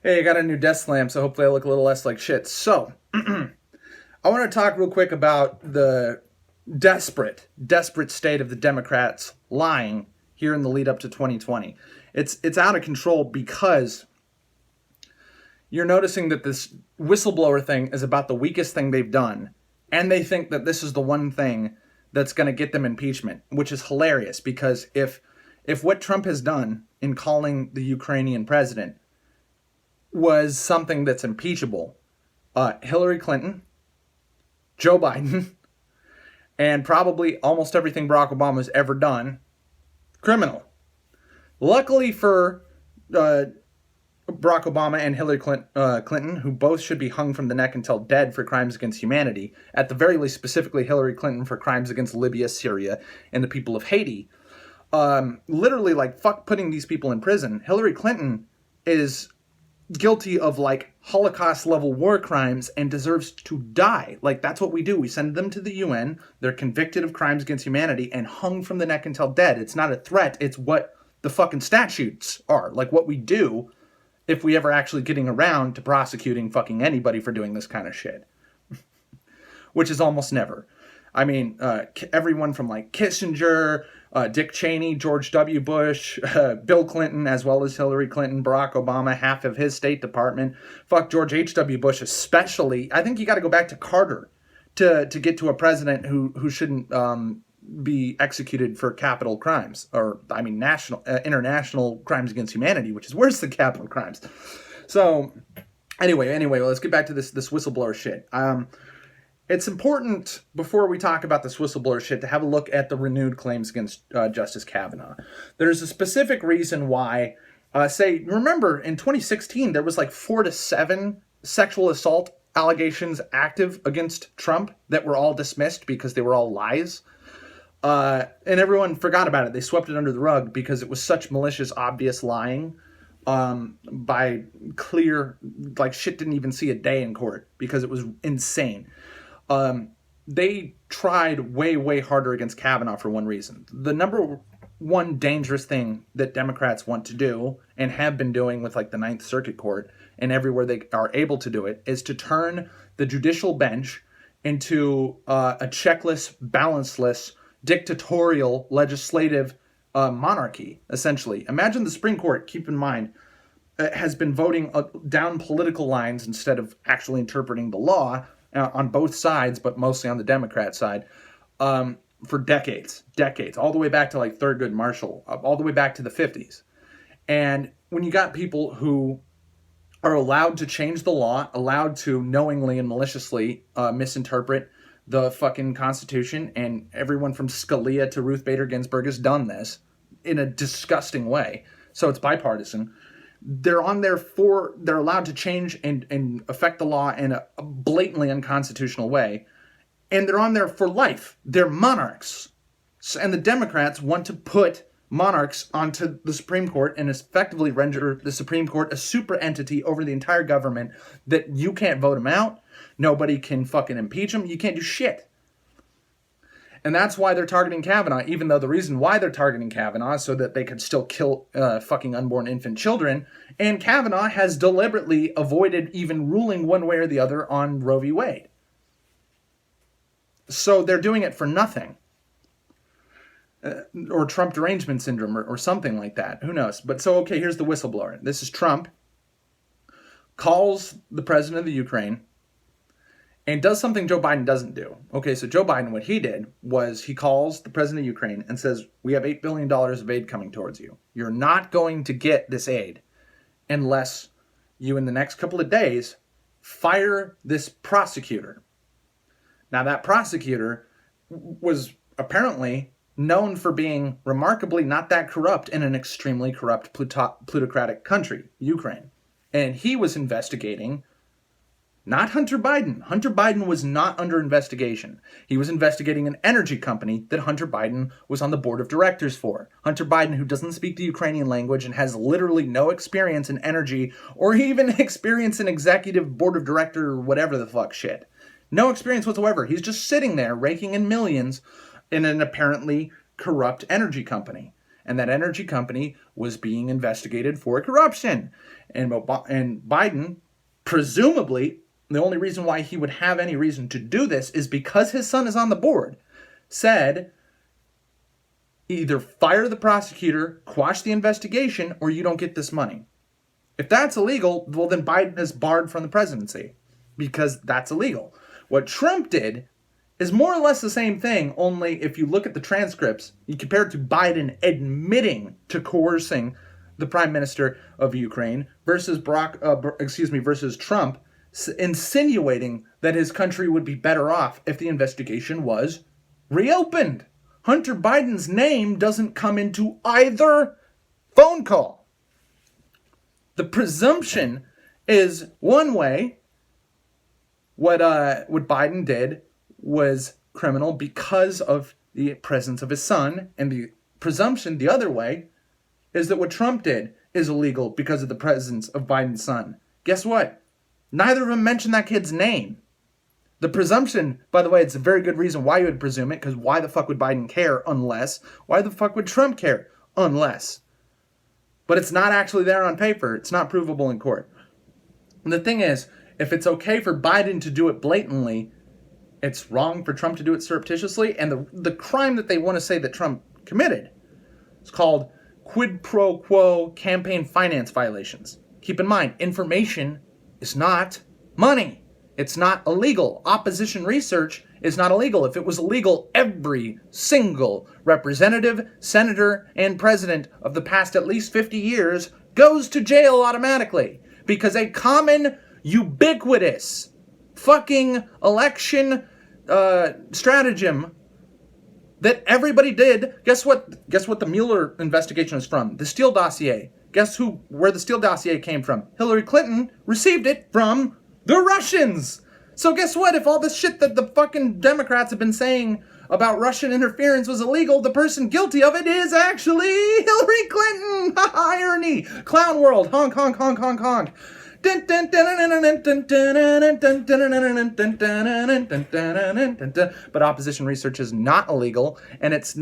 Hey, I got a new desk lamp, so hopefully I look a little less like shit. So, I want to talk real quick about the desperate state of the Democrats lying here in the lead up to 2020. It's out of control because you're noticing that this whistleblower thing is about the weakest thing they've done, and they think that this is the one thing that's going to get them impeachment, which is hilarious because if what Trump has done in calling the Ukrainian president was something that's impeachable, Hillary Clinton, Joe Biden, and probably almost everything Barack Obama's ever done, criminal. Luckily for Barack Obama and Hillary Clinton, who both should be hung from the neck until dead for crimes against humanity, at the very least, specifically Hillary Clinton for crimes against Libya, Syria, and the people of Haiti. Literally, like, fuck putting these people in prison. Hillary Clinton is guilty of like Holocaust level war crimes and deserves to die. Like, that's what we do. We send them to the UN. They're convicted of crimes against humanity and hung from the neck until dead. It's not a threat. It's what the fucking statutes are. Like, what we do if we ever actually getting around to prosecuting fucking anybody for doing this kind of shit, which is almost never. I mean, everyone from like Kissinger, Dick Cheney, George W. Bush, Bill Clinton, as well as Hillary Clinton, Barack Obama, half of his State Department. Fuck George H.W. Bush especially. I think you got to go back to Carter to get to a president who shouldn't be executed for capital crimes, or I mean international crimes against humanity, which is worse than capital crimes. So anyway, well, let's get back to this whistleblower shit. It's important, before we talk about this whistleblower shit, to have a look at the renewed claims against Justice Kavanaugh. There's a specific reason why, remember in 2016, there was like 4 to 7 sexual assault allegations active against Trump that were all dismissed because they were all lies. And everyone forgot about it. They swept it under the rug because it was such malicious, obvious lying by clear, like, shit didn't even see a day in court because it was insane. They tried way harder against Kavanaugh for one reason. The number one dangerous thing that Democrats want to do, and have been doing with like the Ninth Circuit Court and everywhere they are able to do it, is to turn the judicial bench into a checkless, balanceless, dictatorial, legislative monarchy, essentially. Imagine the Supreme Court, keep in mind, has been voting down political lines instead of actually interpreting the law, on both sides, but mostly on the Democrat side, for decades, all the way back to like Thurgood Marshall, all the way back to the 50s. And when you got people who are allowed to change the law, allowed to knowingly and maliciously misinterpret the fucking Constitution, and everyone from Scalia to Ruth Bader Ginsburg has done this in a disgusting way, so it's bipartisan. They're allowed to change and affect the law in a blatantly unconstitutional way. And they're on there for life. They're monarchs. And the Democrats want to put monarchs onto the Supreme Court and effectively render the Supreme Court a super entity over the entire government that you can't vote them out. Nobody can fucking impeach them. You can't do shit. And that's why they're targeting Kavanaugh, even though the reason why they're targeting Kavanaugh is so that they could still kill fucking unborn infant children. And Kavanaugh has deliberately avoided even ruling one way or the other on Roe v. Wade. So they're doing it for nothing. Or Trump derangement syndrome or something like that. Who knows? But so, okay, here's the whistleblower. This is Trump. Calls the president of the Ukraine. And does something Joe Biden doesn't do. Okay, so Joe Biden, what he did was he calls the president of Ukraine and says, we have $8 billion of aid coming towards you. You're not going to get this aid unless you, in the next couple of days, fire this prosecutor. Now, that prosecutor was apparently known for being remarkably not that corrupt in an extremely corrupt plutocratic country, Ukraine. And he was investigating not Hunter Biden. Hunter Biden was not under investigation. He was investigating an energy company that Hunter Biden was on the board of directors for. Hunter Biden, who doesn't speak the Ukrainian language and has literally no experience in energy or even experience in executive board of director or whatever the fuck shit. No experience whatsoever. He's just sitting there raking in millions in an apparently corrupt energy company. And that energy company was being investigated for corruption. And Biden, presumably, the only reason why he would have any reason to do this is because his son is on the board, said either fire the prosecutor, quash the investigation, or you don't get this money. If that's illegal, well, then Biden is barred from the presidency because that's illegal. What Trump did is more or less the same thing, only if you look at the transcripts, you compare it to Biden admitting to coercing the prime minister of Ukraine versus versus Trump insinuating that his country would be better off if the investigation was reopened. Hunter Biden's name doesn't come into either phone call. The presumption is one way. What Biden did was criminal because of the presence of his son, and the presumption the other way is that what Trump did is illegal because of the presence of Biden's son. Guess what? Neither of them mentioned that kid's name. The presumption, by the way, it's a very good reason why you would presume it, because why the fuck would Biden care unless? Why the fuck would Trump care unless? But it's not actually there on paper. It's not provable in court. And the thing is, if it's okay for Biden to do it blatantly, it's wrong for Trump to do it surreptitiously. And the crime that they want to say that Trump committed is called quid pro quo campaign finance violations. Keep in mind, information is not money. It's not illegal. Opposition research is not illegal. If it was illegal, every single representative, senator, and president of the past at least 50 years goes to jail automatically. Because a common, ubiquitous, fucking election stratagem that everybody did. Guess what the Mueller investigation is from? The Steele dossier. Guess where the Steele dossier came from? Hillary Clinton received it from the Russians. So guess what? If all this shit that the fucking Democrats have been saying about Russian interference was illegal, the person guilty of it is actually Hillary Clinton. Irony. Clown world. Honk, honk, honk, honk, honk. But opposition research is not illegal, and it's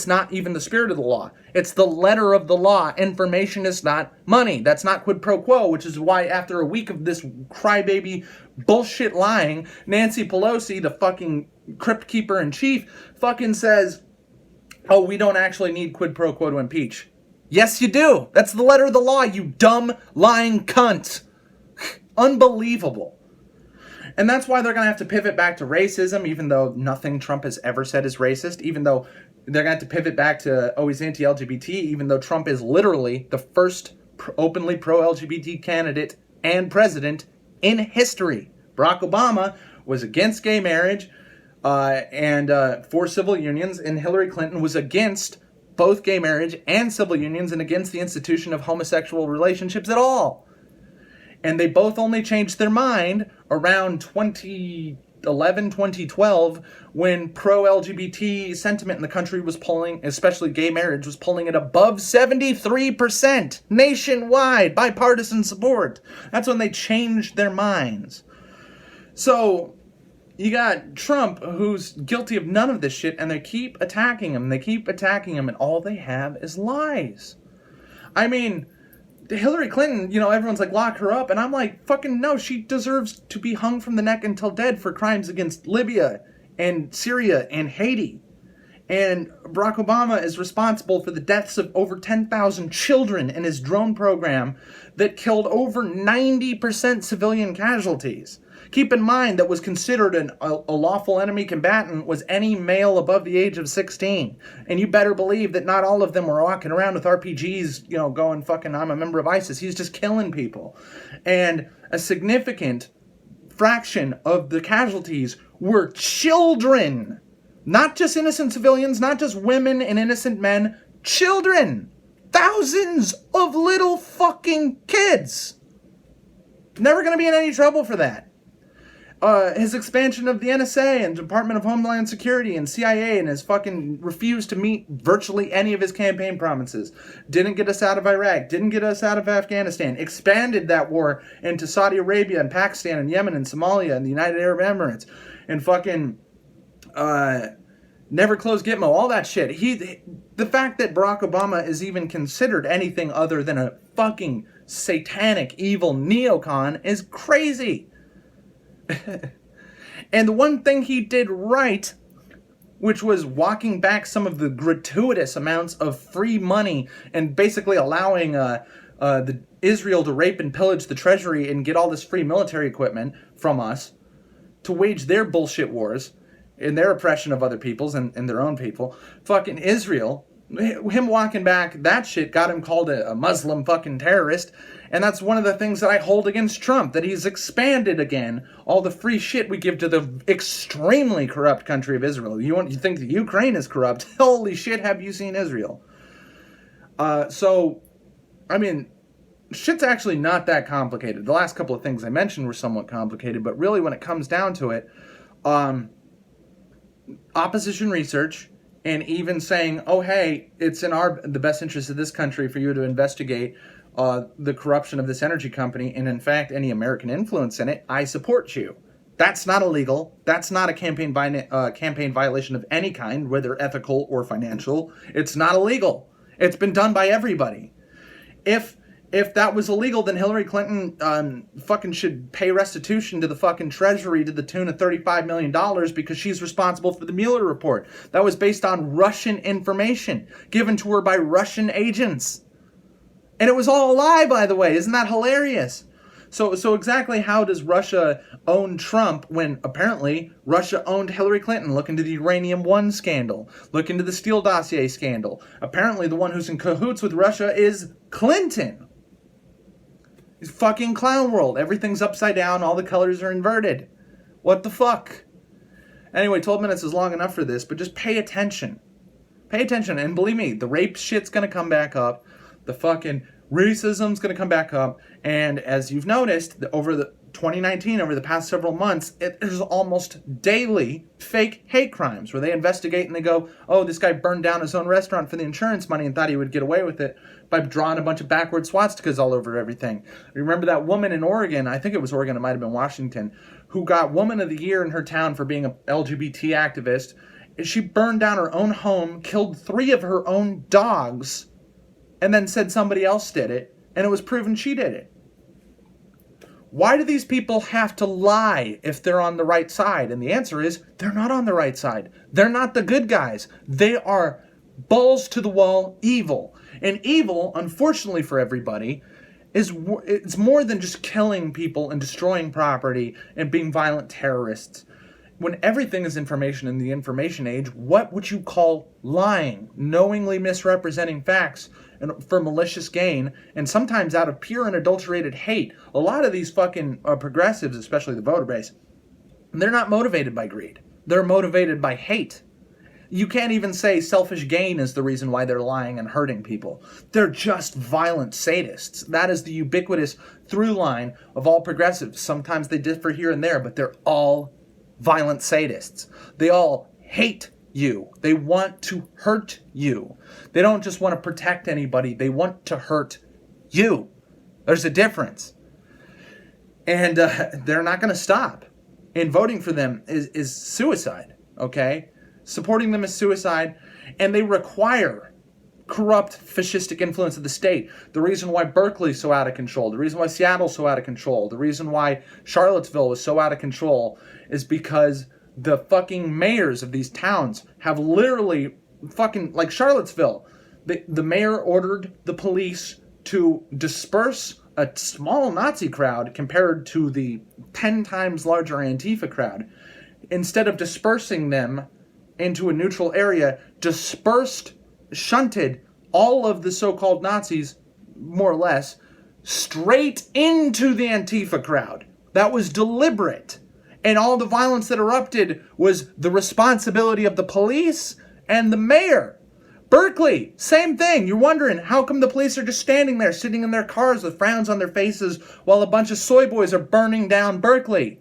not even the spirit of the law. It's the letter of the law. Information is not money. That's not quid pro quo, which is why after a week of this crybaby bullshit lying, Nancy Pelosi, the fucking crypt keeper in chief, fucking says, "Oh, we don't actually need quid pro quo to impeach." Yes, you do. That's the letter of the law, you dumb, lying cunt. Unbelievable. And that's why they're going to have to pivot back to racism, even though nothing Trump has ever said is racist, even though they're going to have to pivot back to, oh, he's anti-LGBT, even though Trump is literally the first openly pro-LGBT candidate and president in history. Barack Obama was against gay marriage and for civil unions, and Hillary Clinton was against both gay marriage and civil unions and against the institution of homosexual relationships at all. And they both only changed their mind around 2011, 2012, when pro-LGBT sentiment in the country was polling, especially gay marriage, was polling at above 73% nationwide, bipartisan support. That's when they changed their minds. So you got Trump, who's guilty of none of this shit, and they keep attacking him. And all they have is lies. I mean, Hillary Clinton, everyone's like, lock her up. And I'm like, fucking no, she deserves to be hung from the neck until dead for crimes against Libya and Syria and Haiti. And Barack Obama is responsible for the deaths of over 10,000 children in his drone program that killed over 90% civilian casualties. Keep in mind that was considered a lawful enemy combatant was any male above the age of 16. And you better believe that not all of them were walking around with RPGs, going fucking, I'm a member of ISIS. He's just killing people. And a significant fraction of the casualties were children. Not just innocent civilians, not just women and innocent men, children. Thousands of little fucking kids. Never going to be in any trouble for that. His expansion of the NSA and Department of Homeland Security and CIA, and his fucking refused to meet virtually any of his campaign promises. Didn't get us out of Iraq. Didn't get us out of Afghanistan. Expanded that war into Saudi Arabia and Pakistan and Yemen and Somalia and the United Arab Emirates. And fucking never closed Gitmo. All that shit. The fact that Barack Obama is even considered anything other than a fucking satanic, evil neocon is crazy. And the one thing he did right, which was walking back some of the gratuitous amounts of free money and basically allowing the Israel to rape and pillage the treasury and get all this free military equipment from us to wage their bullshit wars and their oppression of other peoples and their own people. Fucking Israel, him walking back that shit got him called a Muslim fucking terrorist. And that's one of the things that I hold against Trump, that he's expanded again all the free shit we give to the extremely corrupt country of Israel. You think that Ukraine is corrupt? Holy shit, have you seen Israel? So, I mean, shit's actually not that complicated. The last couple of things I mentioned were somewhat complicated, but really when it comes down to it, opposition research, and even saying, oh, hey, it's in the best interest of this country for you to investigate the corruption of this energy company, and in fact, any American influence in it, I support you. That's not illegal. That's not a campaign violation of any kind, whether ethical or financial. It's not illegal. It's been done by everybody. If that was illegal, then Hillary Clinton fucking should pay restitution to the fucking Treasury to the tune of $35 million because she's responsible for the Mueller report. That was based on Russian information given to her by Russian agents. And it was all a lie, by the way. Isn't that hilarious? So exactly how does Russia own Trump when apparently Russia owned Hillary Clinton? Look into the Uranium One scandal. Look into the Steele dossier scandal. Apparently the one who's in cahoots with Russia is Clinton. It's fucking clown world. Everything's upside down. All the colors are inverted. What the fuck? Anyway, 12 minutes is long enough for this, but just pay attention. Pay attention. And believe me, the rape shit's going to come back up. The fucking racism's going to come back up. And as you've noticed, over the 2019, over the past several months, there's almost daily fake hate crimes where they investigate and they go, oh, this guy burned down his own restaurant for the insurance money and thought he would get away with it by drawing a bunch of backward swastikas all over everything. Remember that woman in Oregon, I think it was Oregon, it might have been Washington, who got Woman of the Year in her town for being an LGBT activist. She burned down her own home, killed 3 of her own dogs, and then said somebody else did it, and it was proven she did it. Why do these people have to lie if they're on the right side? And the answer is, they're not on the right side. They're not the good guys. They are balls to the wall evil. And evil, unfortunately for everybody, it's more than just killing people and destroying property and being violent terrorists. When everything is information in the information age, what would you call lying, knowingly misrepresenting facts and for malicious gain, and sometimes out of pure and adulterated hate? A lot of these fucking progressives, especially the voter base, they're not motivated by greed. They're motivated by hate. You can't even say selfish gain is the reason why they're lying and hurting people. They're just violent sadists. That is the ubiquitous through line of all progressives. Sometimes they differ here and there, but they're all violent sadists. They all hate you. They want to hurt you. They don't just want to protect anybody. They want to hurt you. There's a difference. And they're not going to stop. And voting for them is suicide, okay? Supporting them is suicide. And they require corrupt, fascistic influence of the state. The reason why Berkeley's so out of control, the reason why Seattle's so out of control, the reason why Charlottesville was so out of control is because the fucking mayors of these towns have literally fucking, like Charlottesville, the mayor ordered the police to disperse a small Nazi crowd compared to the 10 times larger Antifa crowd. Instead of dispersing them into a neutral area, shunted all of the so-called Nazis, more or less, straight into the Antifa crowd. That was deliberate. And all the violence that erupted was the responsibility of the police and the mayor. Berkeley, same thing. You're wondering, how come the police are just standing there, sitting in their cars with frowns on their faces while a bunch of soy boys are burning down Berkeley?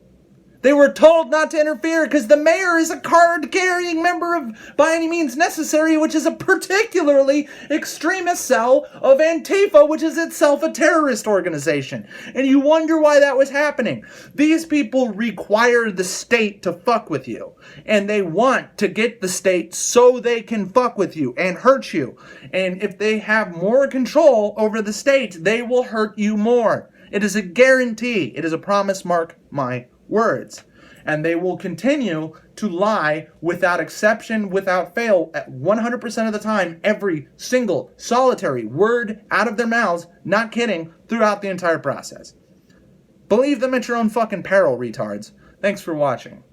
They were told not to interfere because the mayor is a card-carrying member of By Any Means Necessary, which is a particularly extremist cell of Antifa, which is itself a terrorist organization. And you wonder why that was happening. These people require the state to fuck with you. And they want to get the state so they can fuck with you and hurt you. And if they have more control over the state, they will hurt you more. It is a guarantee. It is a promise, mark my words. And they will continue to lie without exception, without fail, at 100% of the time, every single solitary word out of their mouths, not kidding, throughout the entire process. Believe them at your own fucking peril, retards. Thanks for watching.